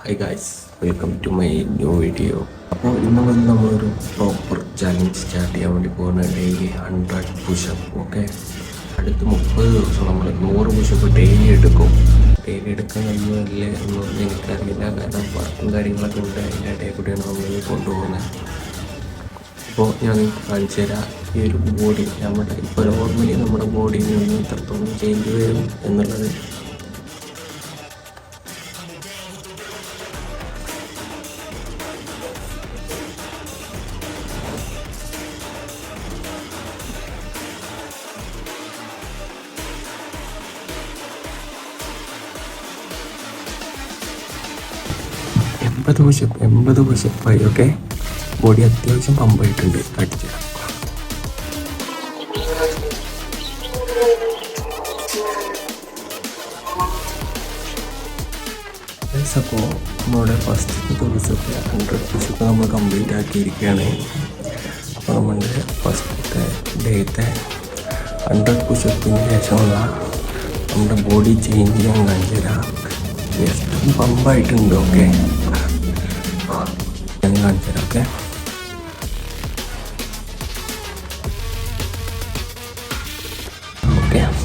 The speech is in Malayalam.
Hi guys, welcome to my new video. അപ്പോൾ ഇന്ന് വന്ന് നമ്മളൊരു പ്രോപ്പർ ചലഞ്ച് സ്റ്റാർട്ട് ചെയ്യാൻ വേണ്ടി പോകുന്ന ഡെയിലി 100 പുഷപ്പ്. ഓക്കെ, അടുത്ത 30 ദിവസം നമ്മൾ 100 പുഷപ്പ് ഡെയിലി എടുക്കും. ഡെയിലി എടുക്കാൻ കഴിയുമല്ലേ എന്നൊന്നും എനിക്കറിയില്ല, കാരണം വർക്കും കാര്യങ്ങളൊക്കെ ഉണ്ട്. അതിൻ്റെ ഇടയിൽ കൂടെയാണ് നമ്മൾ കൊണ്ടുപോകുന്നത്. അപ്പോൾ ഞാൻ നിങ്ങൾക്ക് കാണിച്ചു തരാം ഈ ഒരു ബോഡി നമ്മുടെ ഇപ്പോൾ നോർമലി നമ്മുടെ ബോഡിയിൽ നിന്ന് എത്രത്തോളം ചേഞ്ച് വരും എന്നുള്ളത്. 80 പുഷപ്പായി. ഓക്കെ, ബോഡി അത്യാവശ്യം പമ്പായിട്ടുണ്ട്. അടിച്ചു അപ്പോൾ നമ്മുടെ ഫസ്റ്റ് ദിവസത്തെ 100 പുഷപ്പ് നമ്മൾ കംപ്ലീറ്റ് ആക്കിയിരിക്കുകയാണ്. അപ്പോൾ നമ്മുടെ ഫസ്റ്റത്തെ ഡേത്തെ 100 പുഷപ്പിന് ശേഷമുള്ള നമ്മുടെ ബോഡി ചേഞ്ച് ചെയ്യാൻ കാണിച്ചു തരാം. ജസ്റ്റ് പമ്പായിട്ടുണ്ട്. ഓക്കെ, ഞാൻ കാണിച്ചു തരാം. Okay okay